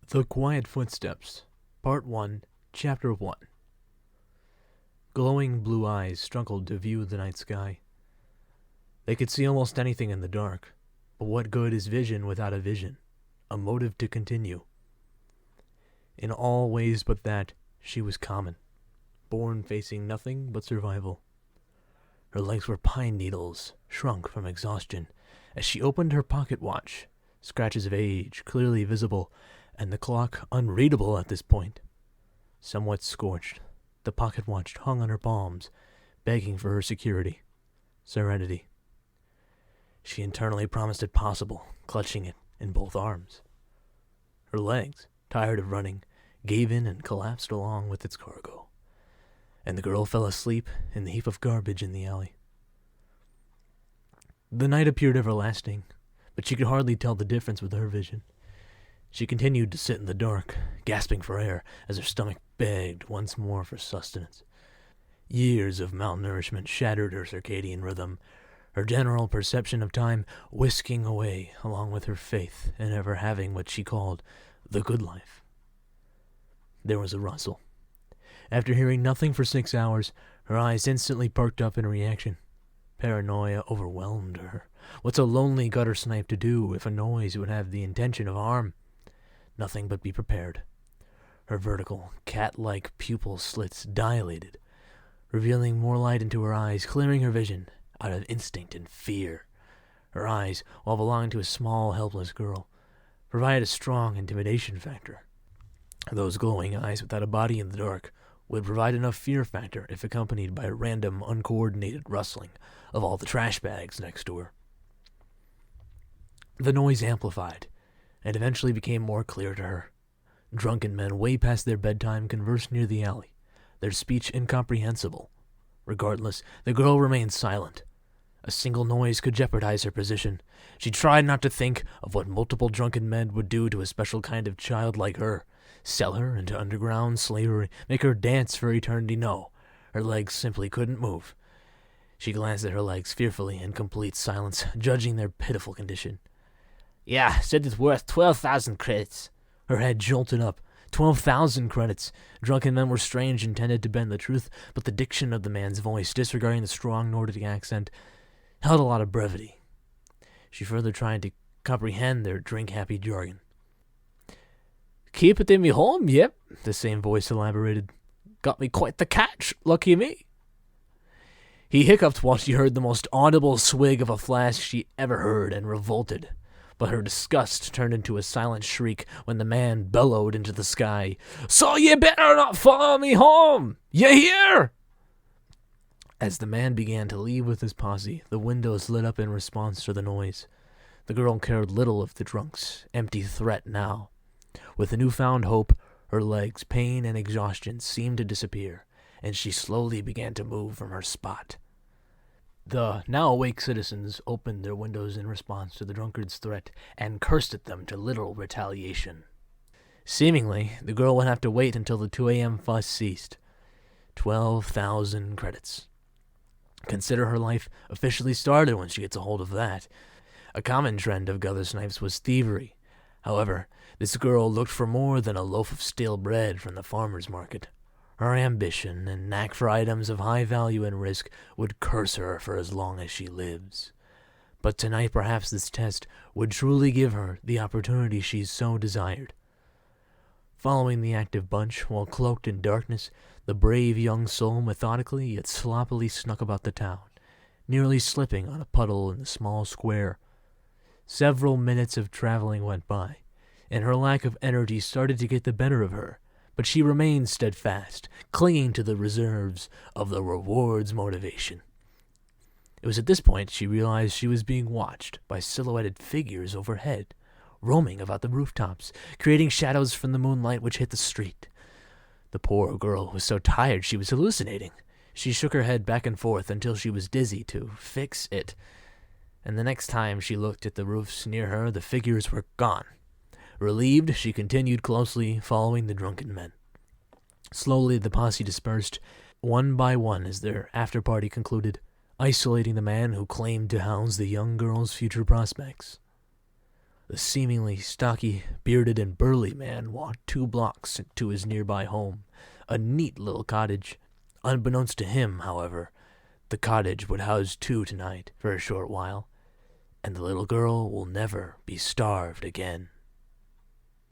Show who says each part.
Speaker 1: The Quiet Footsteps, Part 1, Chapter 1. Glowing blue eyes struggled to view the night sky. They could see almost anything in the dark, but what good is vision without a vision, a motive to continue? In all ways but that, she was common, born facing nothing but survival. Her legs were pine needles, shrunk from exhaustion, as she opened her pocket watch, scratches of age clearly visible, and the clock unreadable at this point. Somewhat scorched, the pocket watch hung on her palms, begging for her security, serenity. She internally promised it possible, clutching it in both arms. Her legs, tired of running, gave in and collapsed along with its cargo, and the girl fell asleep in the heap of garbage in the alley. The night appeared everlasting, but she could hardly tell the difference with her vision. She continued to sit in the dark, gasping for air as her stomach begged once more for sustenance. Years of malnourishment shattered her circadian rhythm, her general perception of time whisking away along with her faith in ever having what she called the good life. There was a rustle. After hearing nothing for 6 hours, her eyes instantly perked up in reaction. Paranoia overwhelmed her. What's a lonely gutter snipe to do if a noise would have the intention of harm? Nothing but be prepared. Her vertical, cat-like pupil slits dilated, revealing more light into her eyes, clearing her vision out of instinct and fear. Her eyes, while belonging to a small, helpless girl, provided a strong intimidation factor. Those glowing eyes without a body in the dark would provide enough fear factor if accompanied by a random, uncoordinated rustling of all the trash bags next to her. The noise amplified, and eventually became more clear to her. Drunken men way past their bedtime conversed near the alley, their speech incomprehensible. Regardless, the girl remained silent. A single noise could jeopardize her position. She tried not to think of what multiple drunken men would do to a special kind of child like her. Sell her into underground slavery, make her dance for eternity. No, her legs simply couldn't move. She glanced at her legs fearfully in complete silence, judging their pitiful condition. "Yeah, said it's worth 12,000 credits. Her head jolted up. 12,000 credits. Drunken men were strange, intended to bend the truth, but the diction of the man's voice, disregarding the strong Nordic accent, held a lot of brevity. She further tried to comprehend their drink-happy jargon. "Keep it in me home, yep," the same voice elaborated. "Got me quite the catch, lucky me." He hiccuped while she heard the most audible swig of a flask she ever heard and revolted. But her disgust turned into a silent shriek when the man bellowed into the sky, "So ye better not follow me home! You hear?" As the man began to leave with his posse, the windows lit up in response to the noise. The girl cared little of the drunk's empty threat now. With a newfound hope, her legs, pain, and exhaustion seemed to disappear, and she slowly began to move from her spot. The now-awake citizens opened their windows in response to the drunkard's threat and cursed at them to literal retaliation. Seemingly, the girl would have to wait until the 2 a.m. fuss ceased. 12,000 credits. Consider her life officially started when she gets a hold of that. A common trend of gutter snipes was thievery. However, this girl looked for more than a loaf of stale bread from the farmer's market. Her ambition and knack for items of high value and risk would curse her for as long as she lives. But tonight perhaps this test would truly give her the opportunity she so desired. Following the active bunch, while cloaked in darkness, the brave young soul methodically yet sloppily snuck about the town, nearly slipping on a puddle in the small square. Several minutes of traveling went by, and her lack of energy started to get the better of her. But she remained steadfast, clinging to the reserves of the reward's motivation. It was at this point she realized she was being watched by silhouetted figures overhead, roaming about the rooftops, creating shadows from the moonlight which hit the street. The poor girl was so tired she was hallucinating. She shook her head back and forth until she was dizzy to fix it, and the next time she looked at the roofs near her, the figures were gone. Relieved, she continued closely following the drunken men. Slowly the posse dispersed, one by one as their after-party concluded, isolating the man who claimed to house the young girl's future prospects. The seemingly stocky, bearded, and burly man walked 2 blocks to his nearby home, a neat little cottage. Unbeknownst to him, however, the cottage would house 2 tonight for a short while, and the little girl will never be starved again.